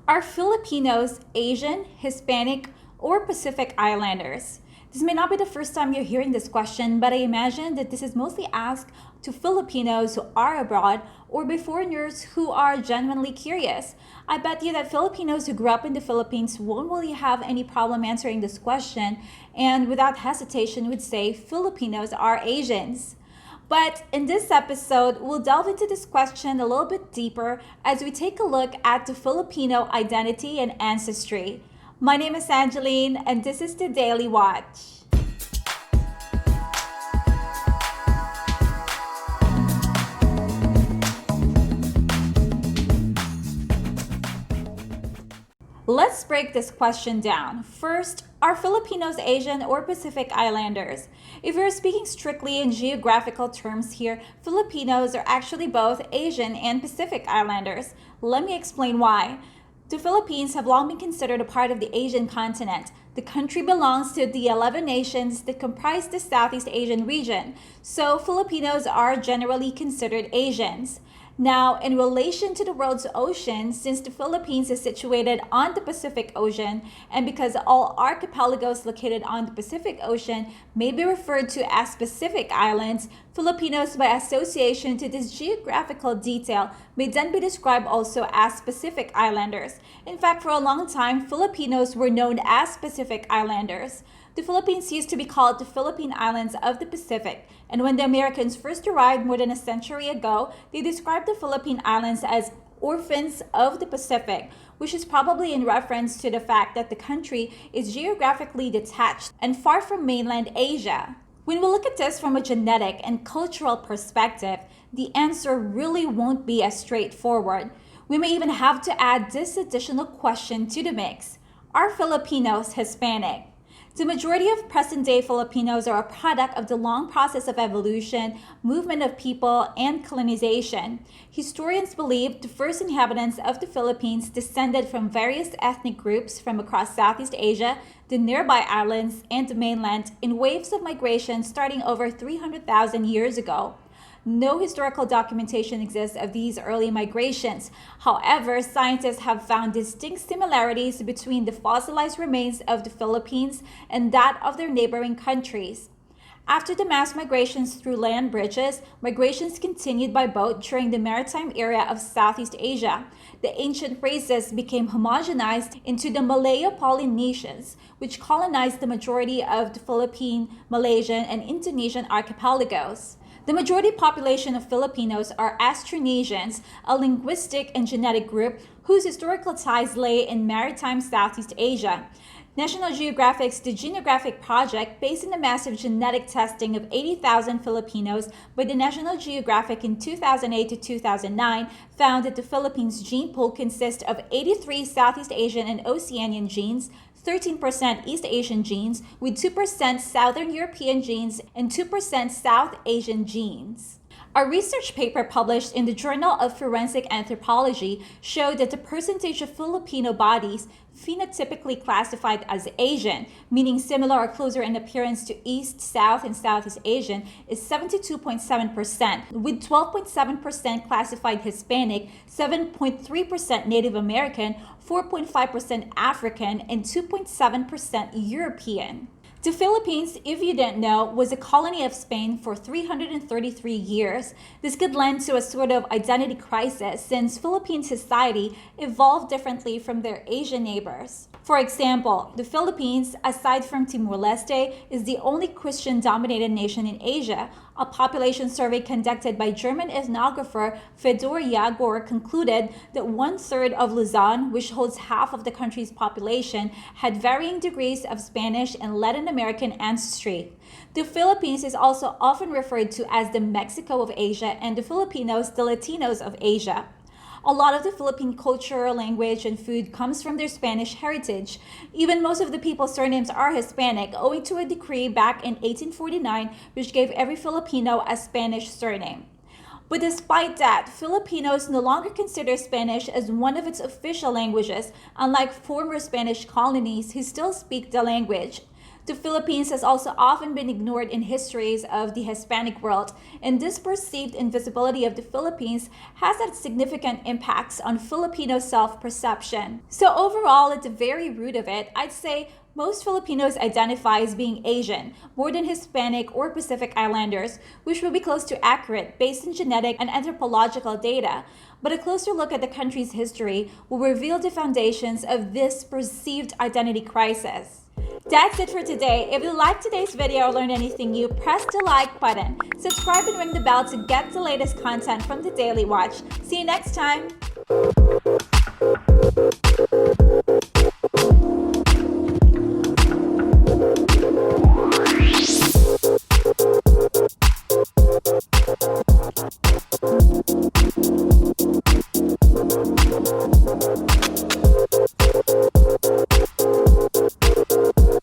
Are Filipinos Asian, Hispanic, or Pacific Islanders? This may not be the first time you're hearing this question, but I imagine that this is mostly asked to Filipinos who are abroad or by foreigners who are genuinely curious. I bet you that Filipinos who grew up in the Philippines won't really have any problem answering this question, and without hesitation would say Filipinos are Asians. But in this episode, we'll delve into this question a little bit deeper as we take a look at the Filipino identity and ancestry. My name is Angeline, and this is the Daily Watch. Let's break this question down. First, are Filipinos Asian or Pacific Islanders? If we're speaking strictly in geographical terms here, Filipinos are actually both Asian and Pacific Islanders. Let me explain why. The Philippines have long been considered a part of the Asian continent. The country belongs to the 11 nations that comprise the Southeast Asian region, so Filipinos are generally considered Asians. Now, in relation to the world's oceans, since the Philippines is situated on the Pacific Ocean, and because all archipelagos located on the Pacific Ocean may be referred to as Pacific Islands, Filipinos by association to this geographical detail may then be described also as Pacific Islanders. In fact, for a long time, Filipinos were known as Pacific Islanders. The Philippines used to be called the Philippine Islands of the Pacific, and when the Americans first arrived more than a century ago, they described the Philippine Islands as orphans of the Pacific, which is probably in reference to the fact that the country is geographically detached and far from mainland Asia. When we look at this from a genetic and cultural perspective, the answer really won't be as straightforward. We may even have to add this additional question to the mix. Are Filipinos Hispanic? The majority of present-day Filipinos are a product of the long process of evolution, movement of people, and colonization. Historians believe the first inhabitants of the Philippines descended from various ethnic groups from across Southeast Asia, the nearby islands, and the mainland in waves of migration starting over 300,000 years ago. No historical documentation exists of these early migrations. However, scientists have found distinct similarities between the fossilized remains of the Philippines and that of their neighboring countries. After the mass migrations through land bridges, migrations continued by boat during the maritime era of Southeast Asia. The ancient races became homogenized into the Malayo-Polynesians, which colonized the majority of the Philippine, Malaysian, and Indonesian archipelagos. The majority population of Filipinos are Austronesians, a linguistic and genetic group whose historical ties lay in maritime Southeast Asia. National Geographic's The Genographic Project, based on the massive genetic testing of 80,000 Filipinos by the National Geographic in 2008 to 2009, found that the Philippines gene pool consists of 83 Southeast Asian and Oceanian genes, 13% East Asian genes, with 2% Southern European genes and 2% South Asian genes. A research paper published in the Journal of Forensic Anthropology showed that the percentage of Filipino bodies phenotypically classified as Asian, meaning similar or closer in appearance to East, South, and Southeast Asian, is 72.7%, with 12.7% classified Hispanic, 7.3% Native American, 4.5% African, and 2.7% European. The Philippines, if you didn't know, was a colony of Spain for 333 years. This could lend to a sort of identity crisis since Philippine society evolved differently from their Asian neighbors. For example, the Philippines, aside from Timor-Leste, is the only Christian-dominated nation in Asia. A population survey conducted by German ethnographer Fedor Jagor concluded that one-third of Luzon, which holds half of the country's population, had varying degrees of Spanish and Latin American ancestry. The Philippines is also often referred to as the Mexico of Asia and the Filipinos the Latinos of Asia. A lot of the Philippine culture, language, and food comes from their Spanish heritage. Even most of the people's surnames are Hispanic, owing to a decree back in 1849 which gave every Filipino a Spanish surname. But despite that, Filipinos no longer consider Spanish as one of its official languages, unlike former Spanish colonies who still speak the language. The Philippines has also often been ignored in histories of the Hispanic world, and this perceived invisibility of the Philippines has had significant impacts on Filipino self-perception. So overall, at the very root of it, I'd say most Filipinos identify as being Asian, more than Hispanic or Pacific Islanders, which would be close to accurate based on genetic and anthropological data. But a closer look at the country's history will reveal the foundations of this perceived identity crisis. That's it for today. If you liked today's video or learned anything new, press the like button. Subscribe and ring the bell to get the latest content from the Daily Watch. See you next time!